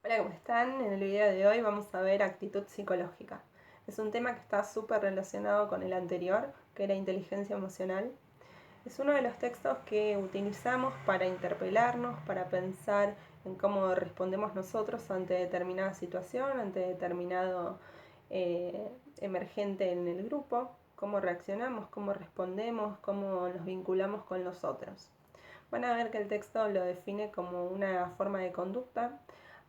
Hola, ¿cómo están? En el video de hoy vamos a ver actitud psicológica. Es un tema que está súper relacionado con el anterior, que era inteligencia emocional. Es uno de los textos que utilizamos para interpelarnos, para pensar en cómo respondemos nosotros ante determinada situación, ante determinado emergente en el grupo, cómo reaccionamos, cómo respondemos, cómo nos vinculamos con los otros. Van a ver que el texto lo define como una forma de conducta.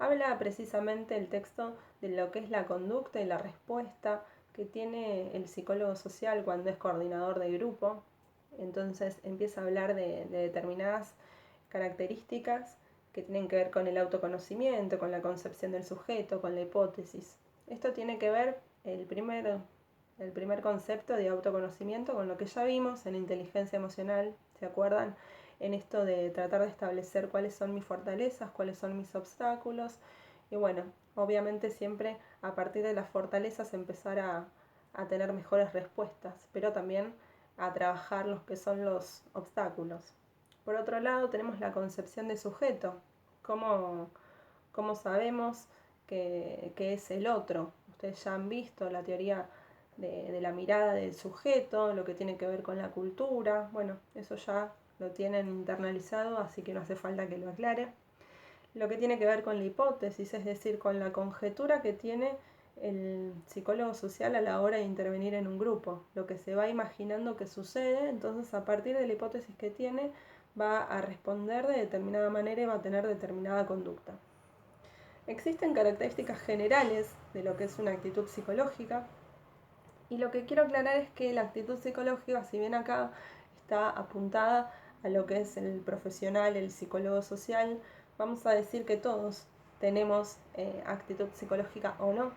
Habla precisamente el texto de lo que es la conducta y la respuesta que tiene el psicólogo social cuando es coordinador de grupo. Entonces empieza a hablar de determinadas características que tienen que ver con el autoconocimiento, con la concepción del sujeto, con la hipótesis. Esto tiene que ver el primer concepto de autoconocimiento con lo que ya vimos en inteligencia emocional, ¿se acuerdan? En esto de tratar de establecer cuáles son mis fortalezas, cuáles son mis obstáculos. Y bueno, obviamente siempre a partir de las fortalezas empezar a tener mejores respuestas, pero también a trabajar los que son los obstáculos. Por otro lado tenemos la concepción de sujeto, cómo sabemos que es el otro. Ustedes ya han visto la teoría de la mirada del sujeto, lo que tiene que ver con la cultura. Bueno, eso ya lo tienen internalizado, así que no hace falta que lo aclare. Lo que tiene que ver con la hipótesis, es decir, con la conjetura que tiene el psicólogo social a la hora de intervenir en un grupo, lo que se va imaginando que sucede, entonces a partir de la hipótesis que tiene va a responder de determinada manera y va a tener determinada conducta. Existen características generales de lo que es una actitud psicológica, y lo que quiero aclarar es que la actitud psicológica, si bien acá está apuntada a lo que es el profesional, el psicólogo social, vamos a decir que todos tenemos actitud psicológica o no.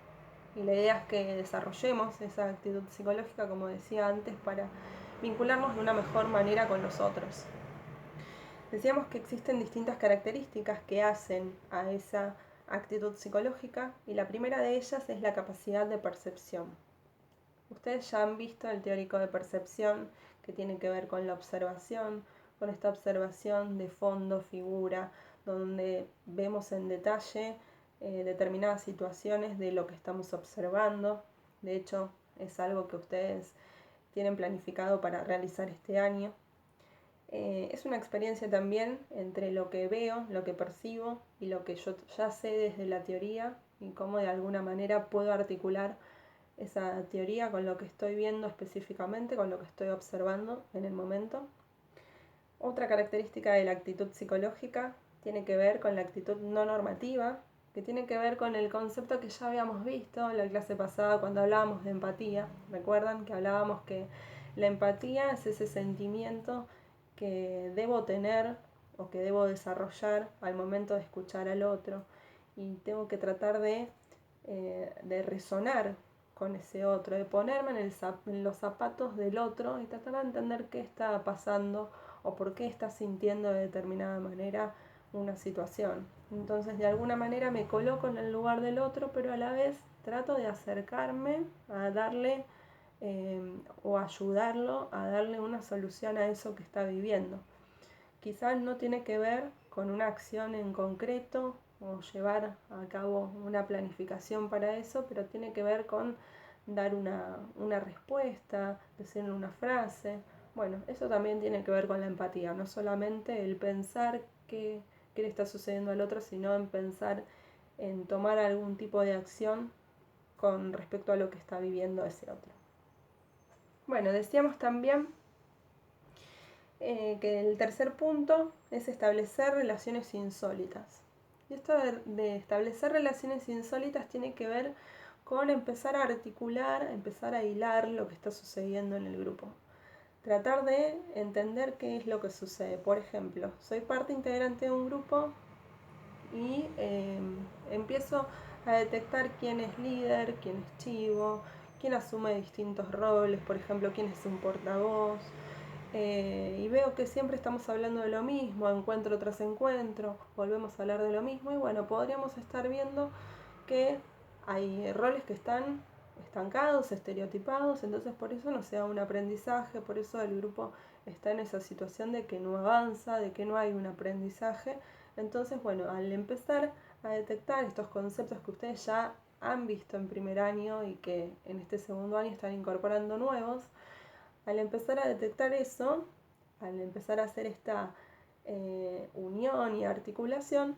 Y la idea es que desarrollemos esa actitud psicológica, como decía antes, para vincularnos de una mejor manera con los otros. Decíamos que existen distintas características que hacen a esa actitud psicológica, y la primera de ellas es la capacidad de percepción. Ustedes ya han visto el teórico de percepción, que tiene que ver con la observación, con esta observación de fondo, figura, donde vemos en detalle determinadas situaciones de lo que estamos observando. De hecho, es algo que ustedes tienen planificado para realizar este año. Es una experiencia también entre lo que veo, lo que percibo y lo que yo ya sé desde la teoría, y cómo de alguna manera puedo articular esa teoría con lo que estoy viendo específicamente, con lo que estoy observando en el momento. Otra característica de la actitud psicológica tiene que ver con la actitud no normativa, que tiene que ver con el concepto que ya habíamos visto en la clase pasada cuando hablábamos de empatía. ¿Recuerdan que hablábamos que la empatía es ese sentimiento que debo tener o que debo desarrollar al momento de escuchar al otro, y tengo que tratar de resonar con ese otro, de ponerme en los zapatos del otro y tratar de entender qué está pasando o por qué está sintiendo de determinada manera una situación. Entonces, de alguna manera me coloco en el lugar del otro, pero a la vez trato de acercarme a darle o ayudarlo a darle una solución a eso que está viviendo. Quizás no tiene que ver con una acción en concreto o llevar a cabo una planificación para eso, pero tiene que ver con dar una respuesta, decir una frase. Bueno, eso también tiene que ver con la empatía, no solamente el pensar qué le está sucediendo al otro, sino en pensar en tomar algún tipo de acción con respecto a lo que está viviendo ese otro. Bueno, decíamos también que el tercer punto es establecer relaciones insólitas. Y esto de establecer relaciones insólitas tiene que ver con empezar a articular, empezar a hilar lo que está sucediendo en el grupo. Tratar de entender qué es lo que sucede. Por ejemplo, soy parte integrante de un grupo y empiezo a detectar quién es líder, quién es chivo, quién asume distintos roles, por ejemplo, quién es un portavoz. Y veo que siempre estamos hablando de lo mismo, encuentro tras encuentro, volvemos a hablar de lo mismo, y bueno, podríamos estar viendo que hay roles que están estancados, estereotipados, entonces por eso no se da un aprendizaje, por eso el grupo está en esa situación de que no avanza, de que no hay un aprendizaje. Entonces, bueno, al empezar a detectar estos conceptos que ustedes ya han visto en primer año y que en este segundo año están incorporando nuevos. Al empezar a detectar eso, al empezar a hacer esta unión y articulación,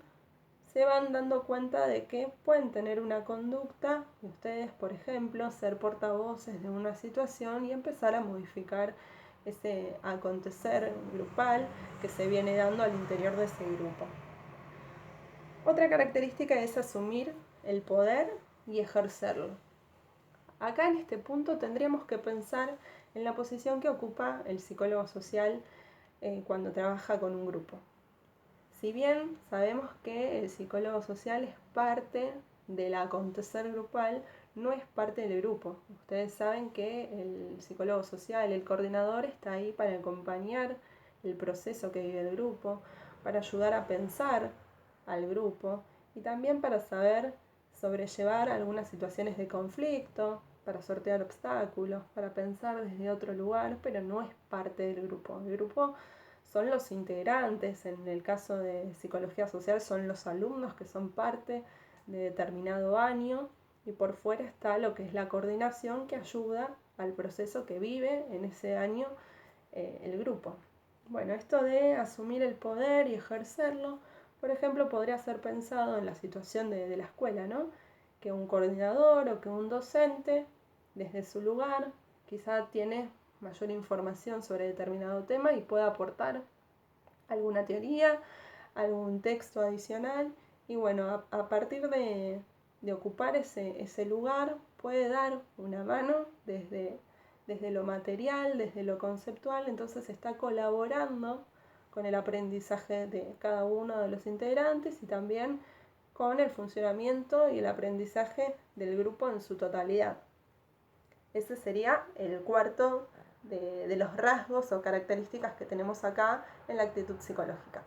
se van dando cuenta de que pueden tener una conducta de ustedes, por ejemplo, ser portavoces de una situación y empezar a modificar ese acontecer grupal que se viene dando al interior de ese grupo. Otra característica es asumir el poder y ejercerlo. Acá en este punto tendríamos que pensar en la posición que ocupa el psicólogo social cuando trabaja con un grupo. Si bien sabemos que el psicólogo social es parte del acontecer grupal, no es parte del grupo. Ustedes saben que el psicólogo social, el coordinador, está ahí para acompañar el proceso que vive el grupo, para ayudar a pensar al grupo y también para saber sobrellevar algunas situaciones de conflicto, para sortear obstáculos, para pensar desde otro lugar, pero no es parte del grupo. El grupo son los integrantes, en el caso de psicología social son los alumnos que son parte de determinado año y por fuera está lo que es la coordinación que ayuda al proceso que vive en ese año el grupo. Bueno, esto de asumir el poder y ejercerlo, por ejemplo, podría ser pensado en la situación de la escuela, ¿no? Que un coordinador o que un docente, desde su lugar, quizá tiene mayor información sobre determinado tema y puede aportar alguna teoría, algún texto adicional y bueno, a partir de ocupar ese lugar puede dar una mano desde lo material, desde lo conceptual, entonces está colaborando con el aprendizaje de cada uno de los integrantes y también con el funcionamiento y el aprendizaje del grupo en su totalidad. Ese sería el cuarto de los rasgos o características que tenemos acá en la actitud psicológica.